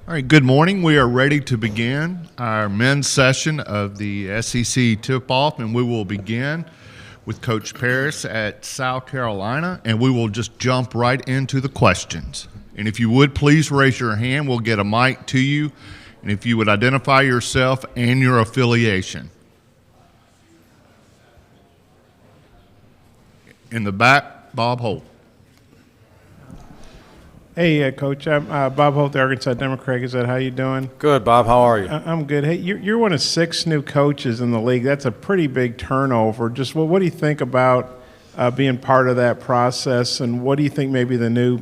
All right, good morning. We are ready to begin our men's session of the SEC tip-off, and we will begin with Coach Paris at South Carolina, and we will just jump right into the questions. And if you would, please raise your hand. We'll get a mic to you, and if you would identify yourself and your affiliation. In the back, Bob Holt. Hey, Coach. I'm Bob Holt, the Arkansas Democrat. Is that how you doing? Good, Bob. How are you? I'm good. Hey, you're one of 6 new coaches in the league. That's a pretty big turnover. Just what do you think about being part of that process, and what do you think maybe the new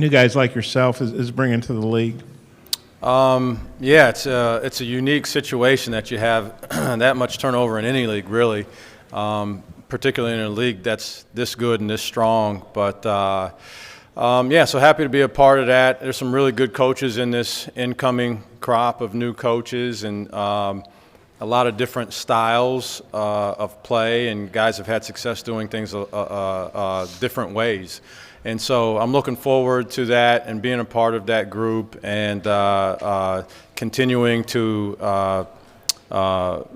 guys like yourself is bringing to the league? Yeah, it's a unique situation that you have that much turnover in any league, really, particularly in a league that's this good and this strong. But yeah, so happy to be a part of that. There's some really good coaches in this incoming crop of new coaches, and a lot of different styles of play, and guys have had success doing things different ways. And so I'm looking forward to that and being a part of that group and continuing to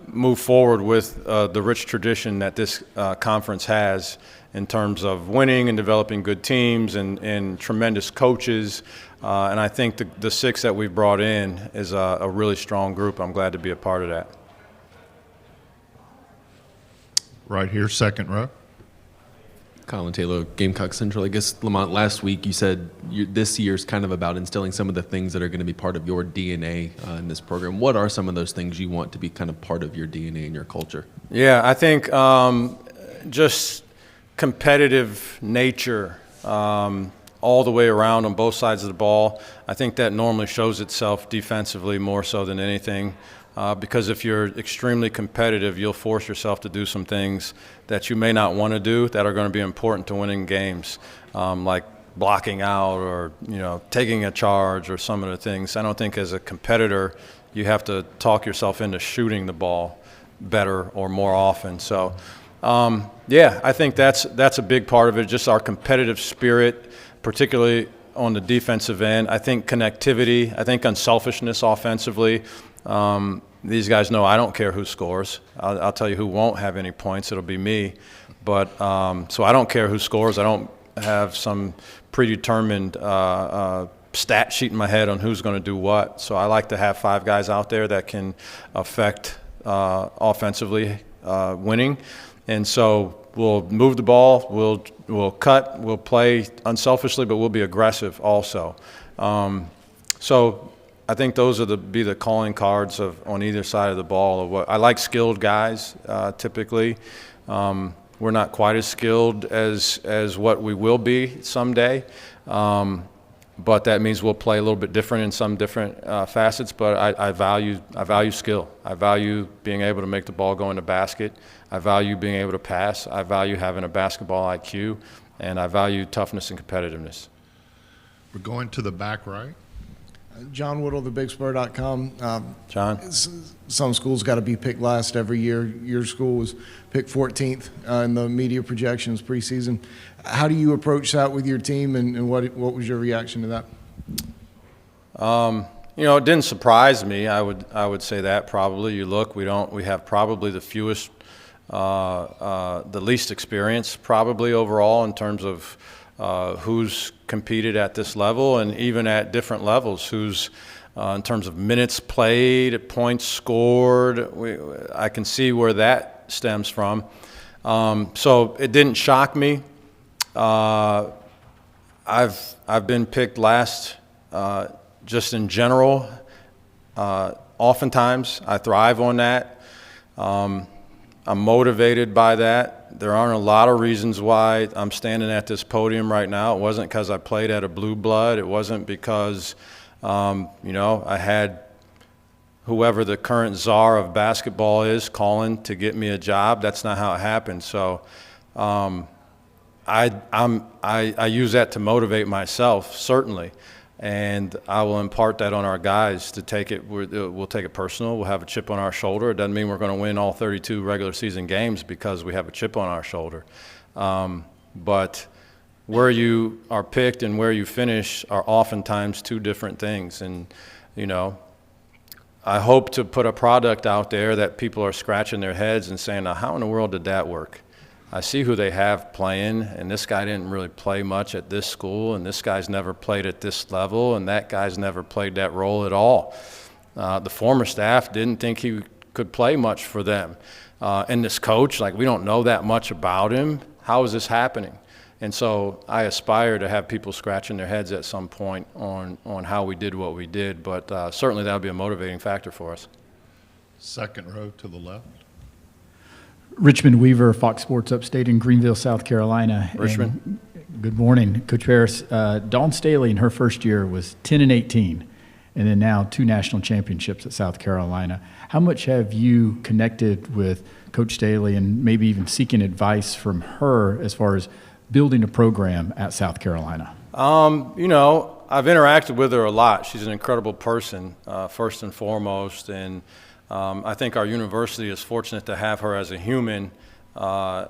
move forward with the rich tradition that this conference has in terms of winning and developing good teams and tremendous coaches. And I think the 6 that we've brought in is a really strong group. I'm glad to be a part of that. Right here, second row. Colin Taylor, Gamecock Central. I guess, Lamont, last week you said this year's kind of about instilling some of the things that are going to be part of your DNA in this program. What are some of those things you want to be kind of part of your DNA and your culture? Yeah, I think just competitive nature all the way around on both sides of the ball. I think that normally shows itself defensively more so than anything. Because if you're extremely competitive, you'll force yourself to do some things that you may not want to do that are going to be important to winning games, like blocking out or taking a charge or some of the things. I don't think as a competitor you have to talk yourself into shooting the ball better or more often. So, yeah, I think that's a big part of it, just our competitive spirit, particularly on the defensive end. I think connectivity, I think unselfishness offensively. These guys know I don't care who scores. I'll tell you who won't have any points. It'll be me. But so I don't care who scores. I don't have some predetermined stat sheet in my head on who's going to do what. So I like to have 5 guys out there that can affect offensively winning. And so we'll move the ball. We'll cut. We'll play unselfishly, but we'll be aggressive also. So I think those are be the calling cards on either side of the ball. Of what I like skilled guys typically. We're not quite as skilled as what we will be someday, but that means we'll play a little bit different in some different facets. But I value skill. I value being able to make the ball go in the basket. I value being able to pass. I value having a basketball IQ, and I value toughness and competitiveness. We're going to the back right. John Whittle, thebigspur.com. John? Some schools got to be picked last every year. Your school was picked 14th in the media projections preseason. How do you approach that with your team, and what was your reaction to that? It didn't surprise me. I would say that probably. You look, we have probably the fewest, the least experience probably overall in terms of who's competed at this level and even at different levels, who's in terms of minutes played, points scored. I can see where that stems from. So it didn't shock me. I've been picked last just in general. Oftentimes I thrive on that. I'm motivated by that. There aren't a lot of reasons why I'm standing at this podium right now. It wasn't because I played at a blue blood. It wasn't because, I had whoever the current czar of basketball is calling to get me a job. That's not how it happened. So I use that to motivate myself, certainly. And I will impart that on our guys to take it. We'll take it personal. We'll have a chip on our shoulder. It doesn't mean we're going to win all 32 regular season games because we have a chip on our shoulder. But where you are picked and where you finish are oftentimes two different things. And, you know, I hope to put a product out there that people are scratching their heads and saying, now, how in the world did that work? I see who they have playing, and this guy didn't really play much at this school, and this guy's never played at this level, and that guy's never played that role at all. The former staff didn't think he could play much for them. And this coach, like, we don't know that much about him. How is this happening? And so I aspire to have people scratching their heads at some point on how we did what we did, but certainly that would be a motivating factor for us. Second row to the left. Richmond Weaver, Fox Sports Upstate in Greenville, South Carolina. Richmond. And good morning, Coach Paris. Dawn Staley in her first year was 10-18, and then now 2 national championships at South Carolina. How much have you connected with Coach Staley and maybe even seeking advice from her as far as building a program at South Carolina? You know, I've interacted with her a lot. She's an incredible person, first and foremost, and I think our university is fortunate to have her as a human, as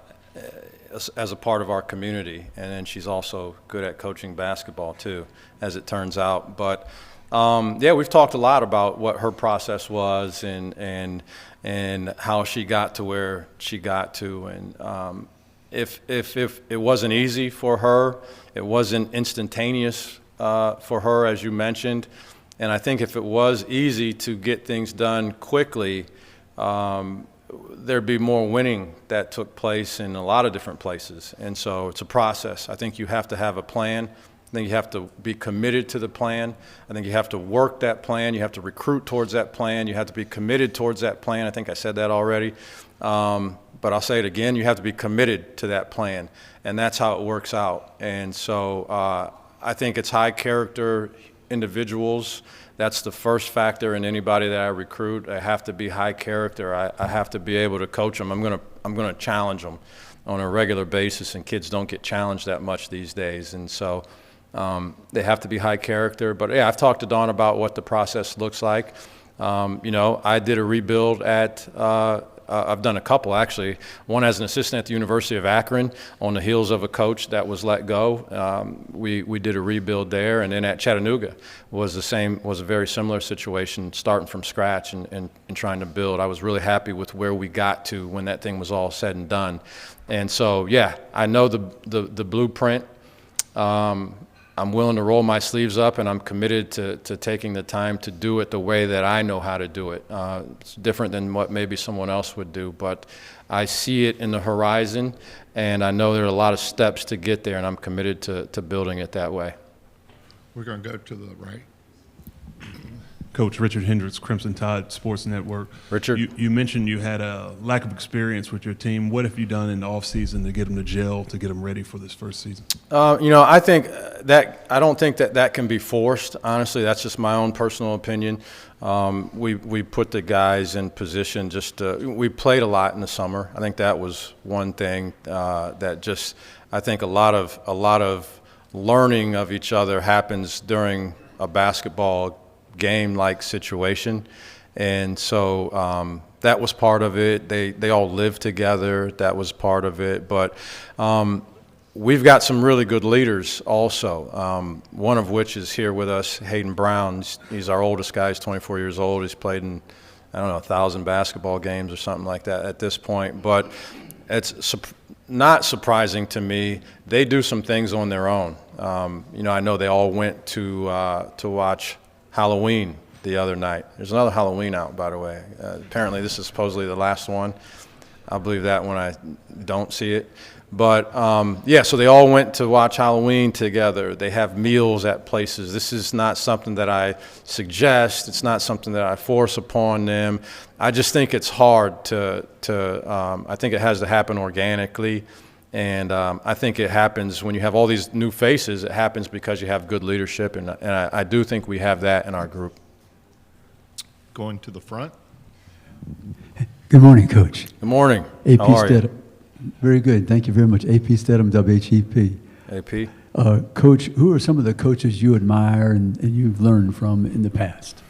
a part of our community. And then she's also good at coaching basketball too, as it turns out. But yeah, we've talked a lot about what her process was and how she got to where she got to. And if it wasn't easy for her, it wasn't instantaneous for her, as you mentioned. And I think if it was easy to get things done quickly, there'd be more winning that took place in a lot of different places. And so it's a process. I think you have to have a plan. I think you have to be committed to the plan. I think you have to work that plan. You have to recruit towards that plan. You have to be committed towards that plan. I think I said that already. But I'll say it again, you have to be committed to that plan. And that's how it works out. And so I think it's high character individuals. That's the first factor in anybody that I recruit. I have to be high character. I have to be able to coach them. I'm gonna challenge them on a regular basis, and kids don't get challenged that much these days. And so they have to be high character. But yeah, I've talked to Dawn about what the process looks like. You know, I did a rebuild at I've done a couple, actually. One as an assistant at the University of Akron on the heels of a coach that was let go. We did a rebuild there, and then at Chattanooga was a very similar situation, starting from scratch and trying to build. I was really happy with where we got to when that thing was all said and done. And so, yeah, I know the blueprint. I'm willing to roll my sleeves up, and I'm committed to taking the time to do it the way that I know how to do it. It's different than what maybe someone else would do, but I see it in the horizon, and I know there are a lot of steps to get there, and I'm committed to building it that way. We're going to go to the right. Coach Richard Hendricks, Crimson Tide Sports Network. Richard? You mentioned you had a lack of experience with your team. What have you done in the offseason to get them to gel, to get them ready for this first season? You know, I don't think that can be forced. Honestly, that's just my own personal opinion. We put the guys in position we played a lot in the summer. I think that was one thing that just, I think a lot of learning of each other happens during a basketball game-like situation, and so that was part of it. They all lived together. That was part of it. But we've got some really good leaders also. One of which is here with us, Hayden Brown. He's our oldest guy. He's 24 years old. He's played in 1,000 basketball games or something like that at this point. But it's not surprising to me. They do some things on their own. You know, I know they all went to watch Halloween the other night. There's another Halloween out, by the way. Apparently this is supposedly the last one. I'll believe that when I don't see it. But yeah, so they all went to watch Halloween together. They have meals at places. This is not something that I suggest. It's not something that I force upon them. I just think it's hard I think it has to happen organically. And I think it happens when you have all these new faces. It happens because you have good leadership, and I do think we have that in our group. Going to the front. Good morning, Coach. Good morning. AP How are you? Stedham. Very good. Thank you very much. AP Stedham, WHEP. AP. Coach, who are some of the coaches you admire and you've learned from in the past?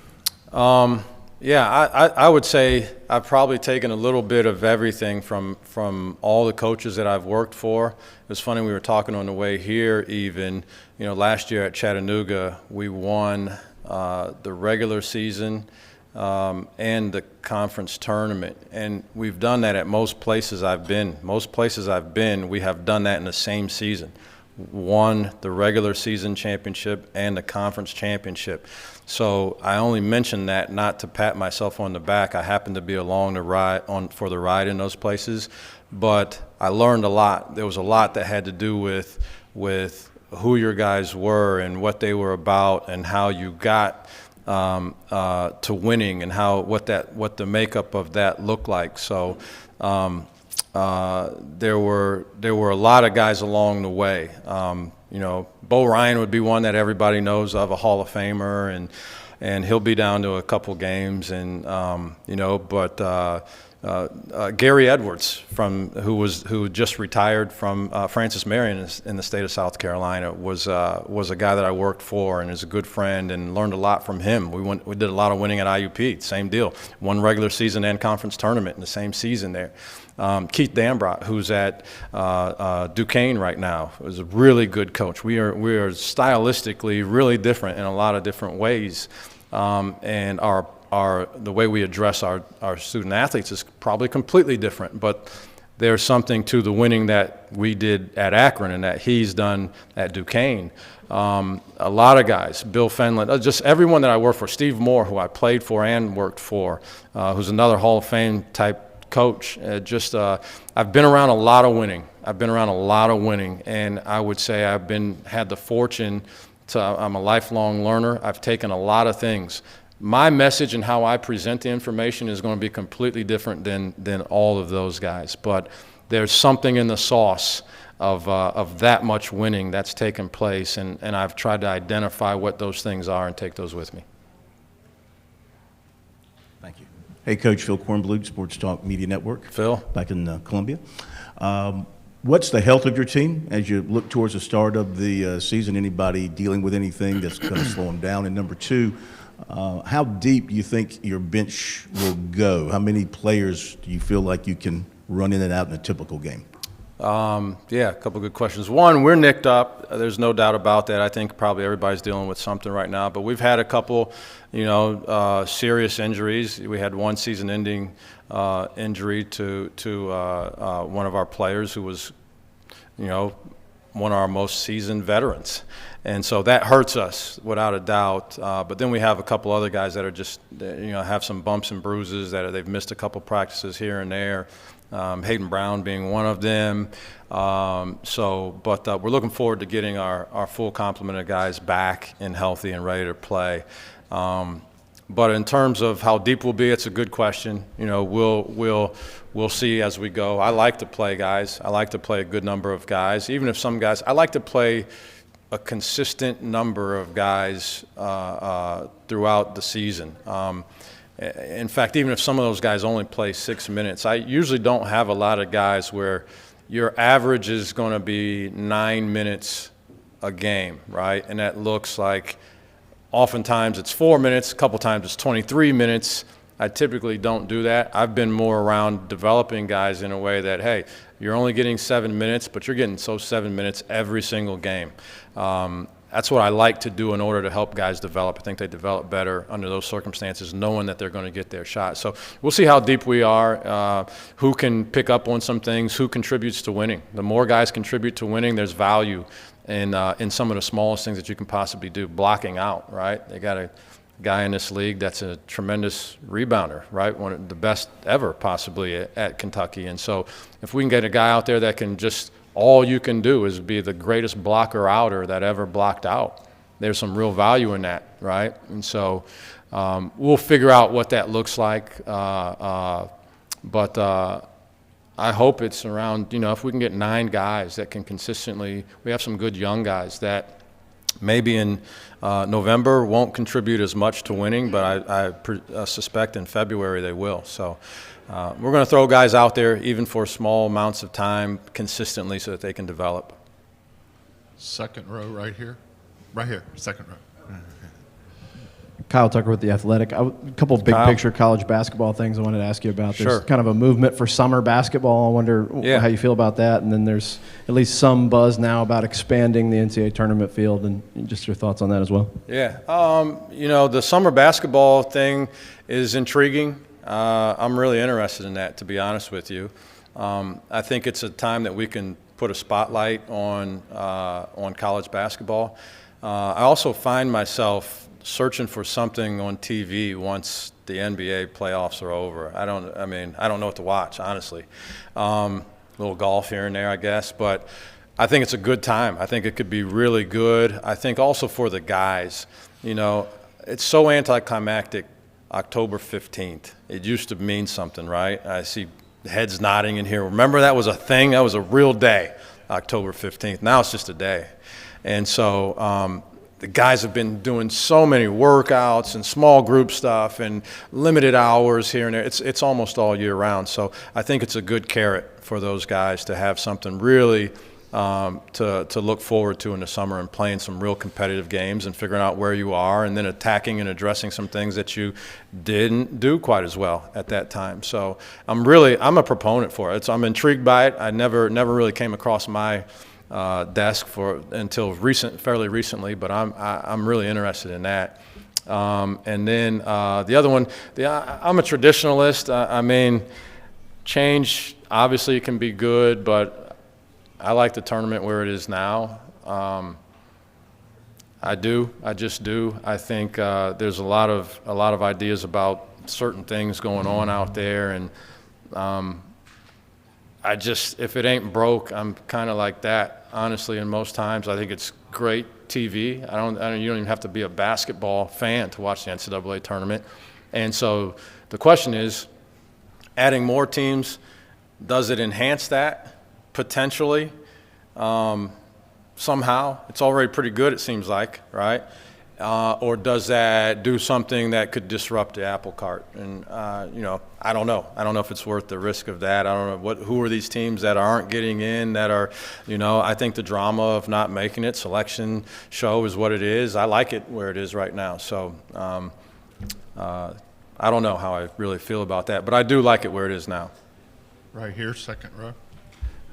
Yeah, I would say I've probably taken a little bit of everything from all the coaches that I've worked for. It was funny, we were talking on the way here even, last year at Chattanooga, we won the regular season and the conference tournament. And we've done that at most places I've been. Most places I've been, we have done that in the same season. Won the regular season championship and the conference championship. So I only mention that not to pat myself on the back. I happened to be along the ride for the ride in those places, but I learned a lot. There was a lot that had to do with who your guys were and what they were about and how you got to winning and what the makeup of that looked like. So there were a lot of guys along the way. Bo Ryan would be one that everybody knows of, a Hall of Famer, and he'll be down to a couple games, and Gary Edwards who just retired from Francis Marion in the state of South Carolina was a guy that I worked for and is a good friend and learned a lot from him. We did a lot of winning at IUP, same deal. Won regular season and conference tournament in the same season there. Keith Dambrot, who's at Duquesne right now, is a really good coach. We are stylistically really different in a lot of different ways, and the way we address our student athletes is probably completely different. But there's something to the winning that we did at Akron and that he's done at Duquesne. A lot of guys, Bill Fenlon, just everyone that I worked for, Steve Moore, who I played for and worked for, who's another Hall of Fame type coach. I've been around a lot of winning. And I would say I've had the fortune I'm a lifelong learner. I've taken a lot of things. My message and how I present the information is going to be completely different than all of those guys. But there's something in the sauce of that much winning that's taken place, and I've tried to identify what those things are and take those with me. Thank you. Hey, Coach, Phil Kornbluth, Sports Talk Media Network. Phil. Back in Columbia. What's the health of your team as you look towards the start of the season? Anybody dealing with anything that's going to slow them down? And number two, how deep do you think your bench will go? How many players do you feel like you can run in and out in a typical game? Yeah, a couple good questions. One, we're nicked up. There's no doubt about that. I think probably everybody's dealing with something right now. But we've had a couple, serious injuries. We had one season-ending injury to one of our players who was, one of our most seasoned veterans. And so that hurts us without a doubt. But then we have a couple other guys that are just, have some bumps and bruises that they've missed a couple practices here and there. Hayden Brown being one of them. But we're looking forward to getting our full complement of guys back and healthy and ready to play. But in terms of how deep we'll be, it's a good question. We'll see as we go. I like to play guys. I like to play a good number of guys. Even if some guys, I like to play a consistent number of guys throughout the season. In fact, even if some of those guys only play 6 minutes, I usually don't have a lot of guys where your average is going to be 9 minutes a game, right? And that looks like oftentimes it's 4 minutes, a couple times it's 23 minutes. I typically don't do that. I've been more around developing guys in a way that, hey, you're only getting 7 minutes, but you're getting 7 minutes every single game. That's what I like to do in order to help guys develop. I think they develop better under those circumstances, knowing that they're going to get their shot. So we'll see how deep we are, who can pick up on some things, who contributes to winning. The more guys contribute to winning, there's value in some of the smallest things that you can possibly do. Blocking out, right? They got a guy in this league that's a tremendous rebounder, right? One of the best ever possibly at Kentucky. And so if we can get a guy out there that can just – all you can do is be the greatest blocker outer that ever blocked out. There's some real value in that, right? And so we'll figure out what that looks like. But I hope it's around, if we can get 9 guys that can consistently – we have some good young guys that maybe in November won't contribute as much to winning, but I suspect in February they will. So we're going to throw guys out there even for small amounts of time consistently so that they can develop. Second row right here. Right here, second row. Kyle Tucker with The Athletic. A couple of big Kyle. picture college basketball things I wanted to ask you about. There's Sure. kind of a movement for summer basketball. I wonder Yeah. how you feel about that. And then there's at least some buzz now about expanding the NCAA tournament field, and just your thoughts on that as well. Yeah, the summer basketball thing is intriguing. I'm really interested in that, to be honest with you. I think it's a time that we can put a spotlight on college basketball. I also find myself searching for something on TV once the NBA playoffs are over. I don't know what to watch, honestly. A little golf here and there, I guess, but I think it's a good time. I think it could be really good. I think also for the guys, it's so anticlimactic. October 15th. It used to mean something, right? I see heads nodding in here. Remember that was a thing? That was a real day, October 15th. Now it's just a day. And so the guys have been doing so many workouts and small group stuff and limited hours here and there. It's almost all year round. So I think it's a good carrot for those guys to have something really to look forward to in the summer, and playing some real competitive games and figuring out where you are, and then attacking and addressing some things that you didn't do quite as well at that time. So I'm a proponent for it. I'm intrigued by it. I never really came across my desk until fairly recently, but I'm really interested in that. And then the other one, I'm a traditionalist. Change obviously can be good, but I like the tournament where it is now. I just do. I think there's a lot of ideas about certain things going on out there, and if it ain't broke, I'm kind of like that, honestly. And most times, I think it's great TV. You don't even have to be a basketball fan to watch the NCAA tournament. And so the question is, adding more teams, does it enhance that? Potentially, somehow. It's already pretty good, it seems like, right? Or does that do something that could disrupt the apple cart? And, I don't know. I don't know if it's worth the risk of that. I don't know who are these teams that aren't getting in, that are, I think the drama of not making it, selection show is what it is. I like it where it is right now. So I don't know how I really feel about that, but I do like it where it is now. Right here, second row.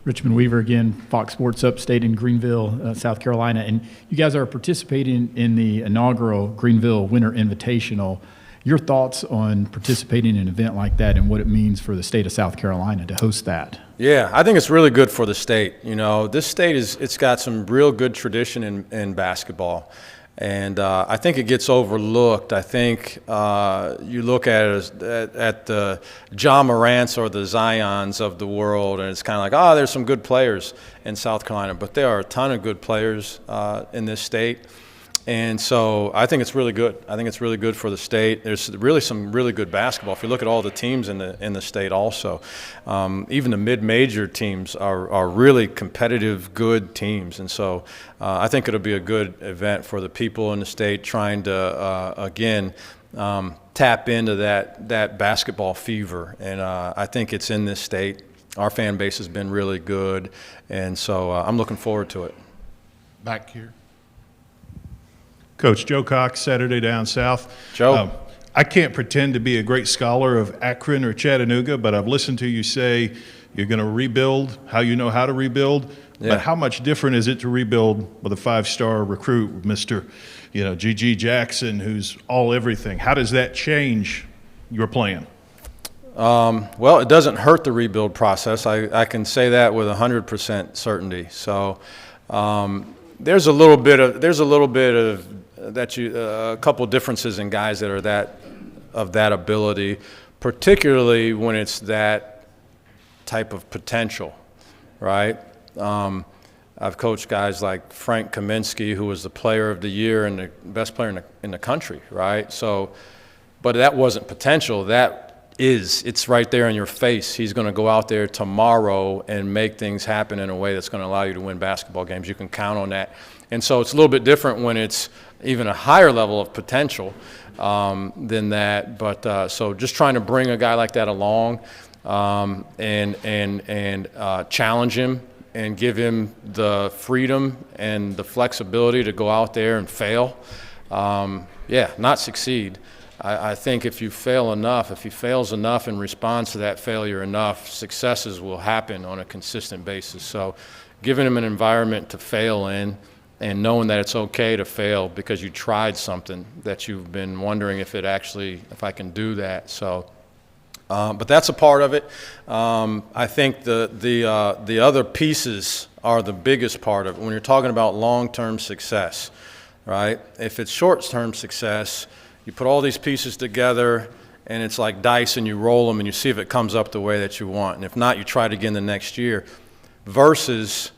Richmond Weaver again, Fox Sports Upstate in Greenville, South Carolina. And you guys are participating in the inaugural Greenville Winter Invitational. Your thoughts on participating in an event like that and what it means for the state of South Carolina to host that? Yeah, I think it's really good for the state. This state it's got some real good tradition in basketball. And I think it gets overlooked. I think you look at the Ja Morants or the Zions of the world, and it's kind of like, there's some good players in South Carolina. But there are a ton of good players in this state. And so I think it's really good. I think it's really good for the state. There's really some really good basketball. If you look at all the teams in the state also, even the mid-major teams are really competitive, good teams. And so I think it'll be a good event for the people in the state trying to, again, tap into that basketball fever. And I think it's in this state. Our fan base has been really good. And so I'm looking forward to it. Back here. Coach Joe Cox, Saturday Down South. Joe. I can't pretend to be a great scholar of Akron or Chattanooga, but I've listened to you say you're going to rebuild, how you know how to rebuild. Yeah. But how much different is it to rebuild with a five-star recruit, Mr. G.G. Jackson, who's all everything? How does that change your plan? Well, it doesn't hurt the rebuild process. I can say that with 100% certainty. So there's a little bit of a couple differences in guys that are of that ability, particularly when it's that type of potential, right? I've coached guys like Frank Kaminsky, who was the player of the year and the best player in the country, right? So, but that wasn't potential. It's right there in your face. He's going to go out there tomorrow and make things happen in a way that's going to allow you to win basketball games. You can count on that. And so it's a little bit different when it's even a higher level of potential than that. But so just trying to bring a guy like that along and challenge him and give him the freedom and the flexibility to go out there and fail not succeed. I think if you fail enough, if he fails enough and responds to that failure enough, successes will happen on a consistent basis. So giving him an environment to fail in and knowing that it's okay to fail because you tried something that you've been wondering if I can do that. So, but that's a part of it. I think the other pieces are the biggest part of it. When you're talking about long-term success, right? If it's short-term success, you put all these pieces together, and it's like dice, and you roll them, and you see if it comes up the way that you want. And if not, you try it again the next year, versus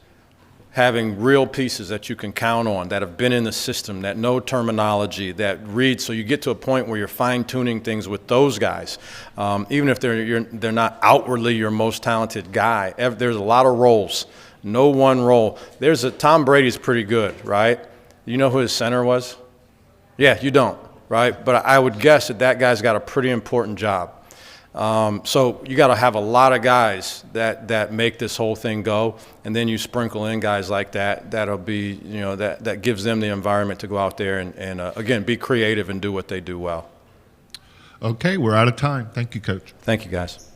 having real pieces that you can count on, that have been in the system, that know terminology, that read. So you get to a point where you're fine-tuning things with those guys. Even if they're not outwardly your most talented guy, there's a lot of roles. No one role. Tom Brady's pretty good, right? You know who his center was? Yeah, you don't. Right? But I would guess that guy's got a pretty important job. So you got to have a lot of guys that make this whole thing go, and then you sprinkle in guys like that. That'll be, that gives them the environment to go out there and again, be creative and do what they do well. Okay, we're out of time. Thank you, Coach. Thank you, guys.